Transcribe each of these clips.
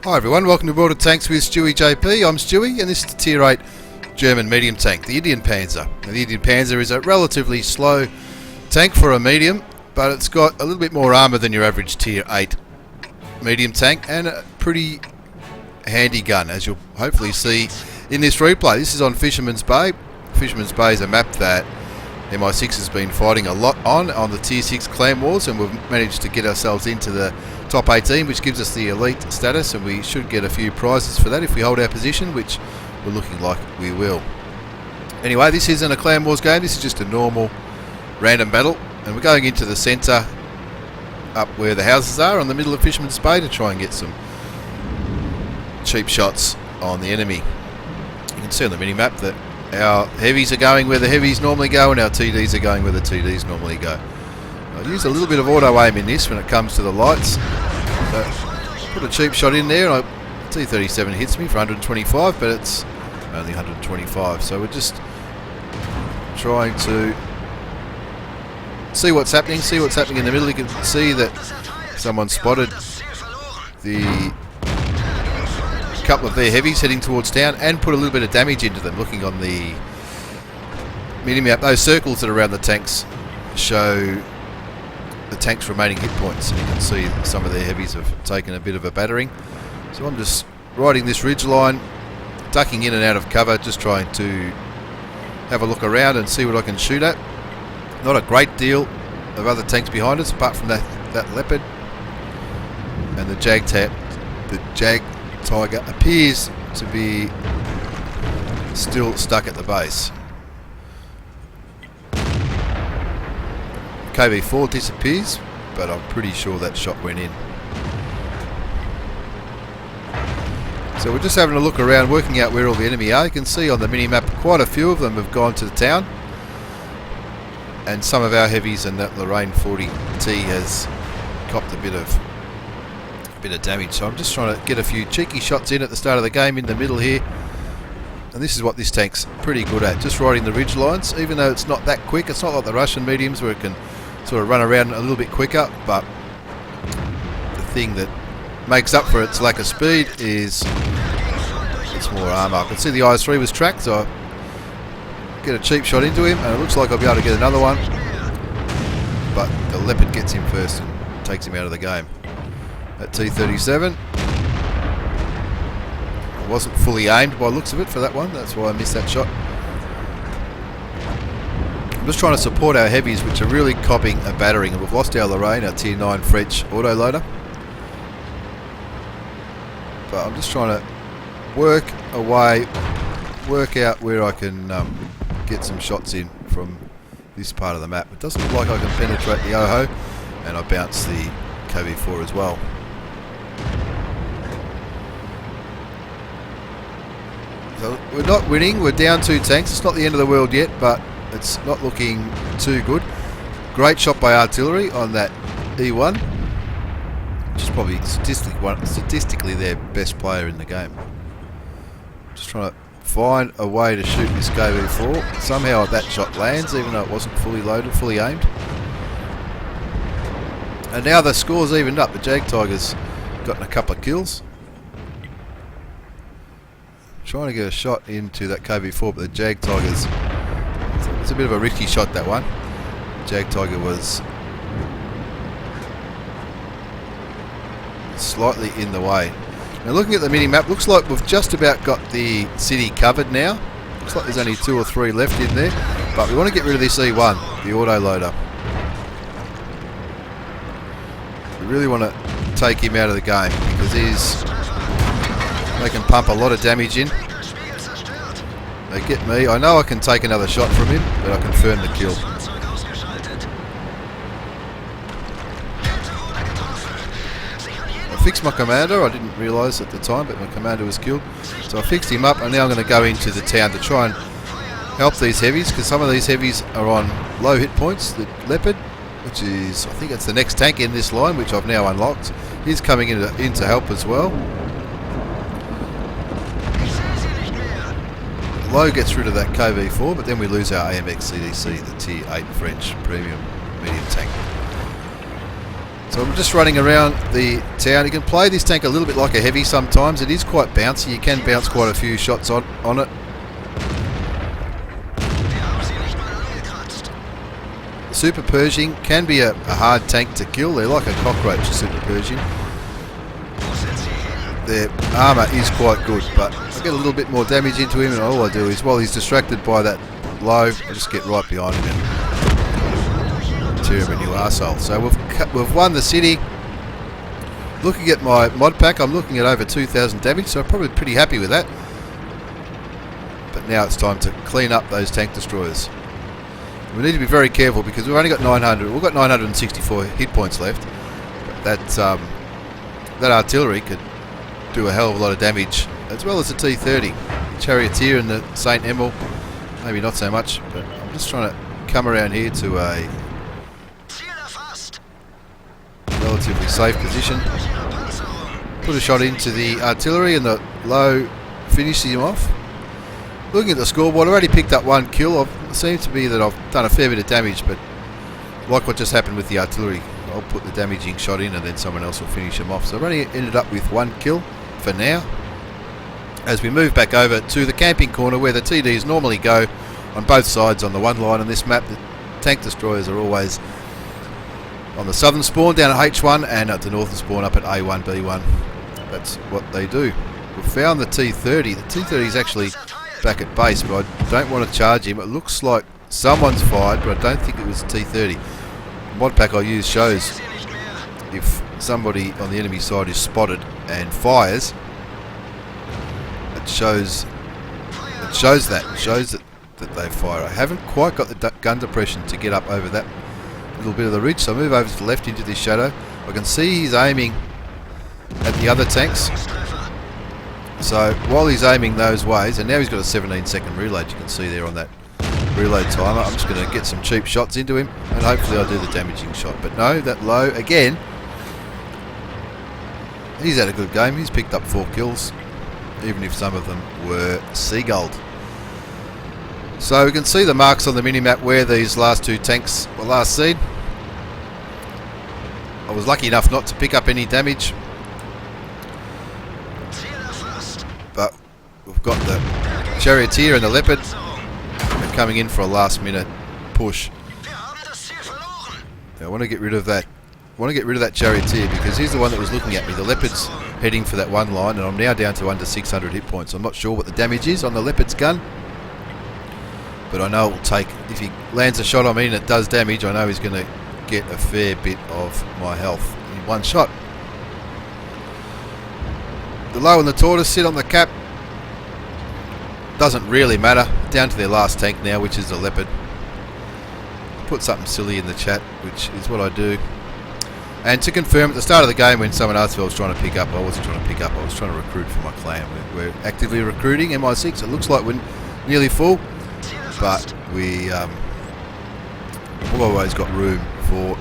Hi everyone, welcome to World of Tanks with stewiejp. I'm Stewie and this is the Tier 8 German medium tank, the Indien-Panzer. Now, the Indien-Panzer is a relatively slow tank for a medium, but it's got a little bit more armour than your average Tier 8 medium tank and a pretty handy gun, as you'll hopefully see in this replay. This is on Fisherman's Bay. Fisherman's Bay is a map that MI6 has been fighting a lot on the Tier 6 clan wars, and we've managed to get ourselves into the top 18, which gives us the elite status, and we should get a few prizes for that if we hold our position, which we're looking like we will. Anyway, this isn't a clan wars game, this is just a normal random battle, and we're going into the centre up where the houses are on the middle of Fisherman's Bay to try and get some cheap shots on the enemy. You can see on the mini-map that our heavies are going where the heavies normally go and our TDs are going where the TDs normally go. I use a little bit of auto aim in this when it comes to the lights. So put a cheap shot in there and T37 hits me for 125, but it's only 125. So we're just trying to see what's happening in the middle. You can see that someone spotted the couple of their heavies heading towards town and put a little bit of damage into them. Looking on the mini-map, those circles that are around the tanks show the tank's remaining hit points, and you can see that some of their heavies have taken a bit of a battering. So I'm just riding this ridge line, ducking in and out of cover, just trying to have a look around and see what I can shoot at. Not a great deal of other tanks behind us apart from that Leopard, and the Jag Tiger appears to be still stuck at the base. KV4 disappears, but I'm pretty sure that shot went in. So we're just having a look around, working out where all the enemy are. You can see on the mini-map quite a few of them have gone to the town, and some of our heavies, and that Lorraine 40T has copped a bit of damage. So I'm just trying to get a few cheeky shots in at the start of the game in the middle here, and this is what this tank's pretty good at, just riding the ridge lines. Even though it's not that quick, it's not like the Russian mediums where it can sort of run around a little bit quicker, but the thing that makes up for its lack of speed is it's more armour. I can see the IS-3 was tracked, so I get a cheap shot into him, and it looks like I'll be able to get another one, but the Leopard gets him first and takes him out of the game. At T37, I wasn't fully aimed by the looks of it for that one, that's why I missed that shot. I'm just trying to support our heavies, which are really copping a battering, and we've lost our Lorraine, our Tier 9 French autoloader. But I'm just trying to work out where I can get some shots in from this part of the map. It doesn't look like I can penetrate the OHO, and I bounce the KV4 as well. So we're not winning, we're down 2 tanks. It's not the end of the world yet, but it's not looking too good. Great shot by artillery on that E1, which is probably statistically their best player in the game. Just trying to find a way to shoot this KV4. Somehow that shot lands, even though it wasn't fully loaded, fully aimed. And now the score's evened up. The Jag Tiger's gotten a couple of kills. Trying to get a shot into that KV4, but the Jag Tiger's... It's a bit of a risky shot, that one. The Jag Tiger was slightly in the way. Now looking at the mini-map, looks like we've just about got the city covered now. Looks like there's only 2 or 3 left in there. But we want to get rid of this E1, the autoloader. We really want to take him out of the game because they can pump a lot of damage in. They get me. I know I can take another shot from him, but I confirm the kill. I fixed my commander. I didn't realise at the time, but my commander was killed. So I fixed him up, and now I'm going to go into the town to try and help these heavies, because some of these heavies are on low hit points. The Leopard, which is, I think it's the next tank in this line, which I've now unlocked, is coming in to help as well. Low gets rid of that KV4, but then we lose our AMX CDC, the Tier 8 French premium medium tank. So I'm just running around the town. You can play this tank a little bit like a heavy sometimes. It is quite bouncy. You can bounce quite a few shots on it. Super Pershing can be a hard tank to kill. They're like a cockroach, a Super Pershing. Their armour is quite good, but I get a little bit more damage into him, and all I do is, while he's distracted by that low, I just get right behind him and tear him a new arsehole. So we've won the city. Looking at my mod pack, I'm looking at over 2,000 damage, so I'm probably pretty happy with that. But now it's time to clean up those tank destroyers. We need to be very careful because we've only got 900. We've got 964 hit points left. But that artillery could do a hell of a lot of damage, as well as the T30. The Charioteer and the St. Emil, maybe not so much, but I'm just trying to come around here to a relatively safe position. Put a shot into the artillery and the low finishes him off. Looking at the scoreboard, I've already picked up 1 kill. It seems to be that I've done a fair bit of damage, but like what just happened with the artillery, I'll put the damaging shot in and then someone else will finish him off. So I've only ended up with 1 kill for now. As we move back over to the camping corner where the TDs normally go on both sides on the one line on this map, the tank destroyers are always on the southern spawn down at H1 and at the northern spawn up at A1, B1. That's what they do. We've found the T30. The T30 is actually back at base, but I don't want to charge him. It looks like someone's fired, but I don't think it was the T30. The mod pack I use shows if somebody on the enemy side is spotted and fires, it shows that they fire. I haven't quite got the gun depression to get up over that little bit of the ridge, so I move over to the left into this shadow. I can see he's aiming at the other tanks. So while he's aiming those ways, and now he's got a 17-second reload, you can see there on that reload timer, I'm just going to get some cheap shots into him and hopefully I'll do the damaging shot. But no, that low again. He's had a good game. He's picked up 4 kills, even if some of them were seagulled. So we can see the marks on the minimap where these last 2 tanks were last seen. I was lucky enough not to pick up any damage, but we've got the Charioteer and the Leopard coming in for a last minute push. Now I want to get rid of that. Charioteer because he's the one that was looking at me. The Leopard's heading for that one line, and I'm now down to under 600 hit points. I'm not sure what the damage is on the Leopard's gun, but I know it will take. If he lands a shot on me and it does damage, I know he's going to get a fair bit of my health in one shot. The low and the tortoise sit on the cap. Doesn't really matter. Down to their last tank now, which is the Leopard. Put something silly in the chat, which is what I do. And to confirm, at the start of the game when someone asked if I was trying to pick up, I wasn't trying to pick up, I was trying to recruit for my clan. We're actively recruiting MI6. It looks like we're nearly full, but we've always got room for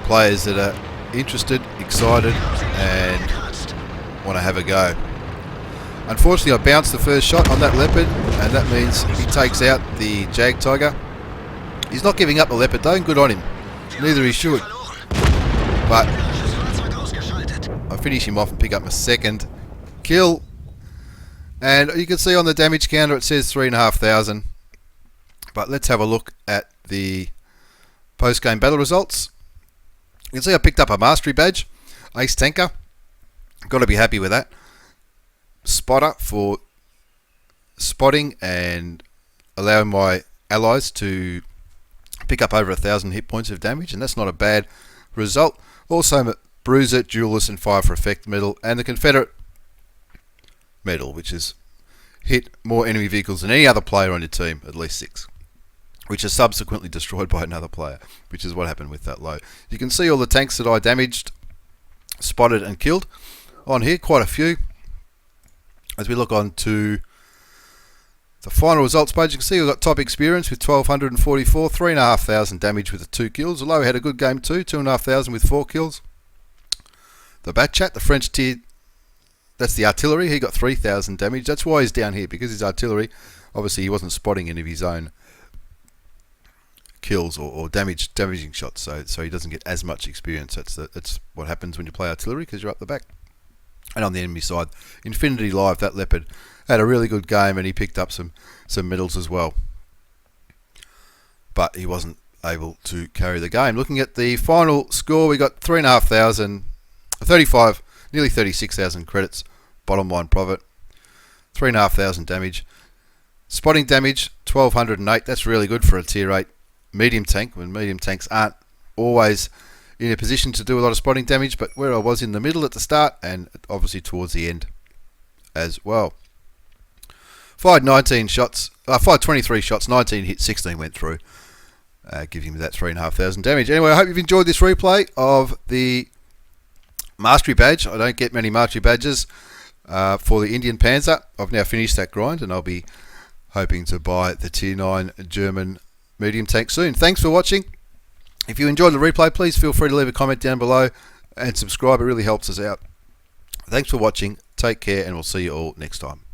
players that are interested, excited and want to have a go. Unfortunately, I bounced the first shot on that Leopard, and that means he takes out the Jag Tiger. He's not giving up the Leopard though, good on him. Neither he should. But I finish him off and pick up my second kill. And you can see on the damage counter it says 3,500. But let's have a look at the post-game battle results. You can see I picked up a mastery badge, Ace Tanker. Got to be happy with that. Spotter for spotting and allowing my allies to pick up over 1,000 hit points of damage, and that's not a bad result. Also Bruiser, Duelist and Fire for Effect medal, and the Confederate medal, which has hit more enemy vehicles than any other player on your team, at least 6, which is subsequently destroyed by another player, which is what happened with that low. You can see all the tanks that I damaged, spotted and killed on here, quite a few. As we look on to the final results page, you can see we've got top experience with 1,244, 3,500 damage with the 2 kills. The low had a good game too, 2,500 with 4 kills. The Bat Chat, the French tier, that's the artillery, he got 3,000 damage. That's why he's down here, because his artillery, obviously he wasn't spotting any of his own kills or damaging shots, so he doesn't get as much experience. That's what happens when you play artillery, because you're up the back. And on the enemy side, Infinity Live, that Leopard, had a really good game, and he picked up some medals as well. But he wasn't able to carry the game. Looking at the final score, we got 35, nearly 36,000 credits, bottom line profit, 3,500 damage. Spotting damage, 1,208. That's really good for a tier 8 medium tank, when medium tanks aren't always in a position to do a lot of spotting damage, but where I was in the middle at the start and obviously towards the end as well. Fired 23 shots, 19 hit, 16 went through, giving me that 3,500 damage. Anyway, I hope you've enjoyed this replay of the Mastery Badge. I don't get many Mastery Badges for the Indien-Panzer. I've now finished that grind, and I'll be hoping to buy the Tier 9 German medium tank soon. Thanks for watching. If you enjoyed the replay, please feel free to leave a comment down below and subscribe. It really helps us out. Thanks for watching. Take care, and we'll see you all next time.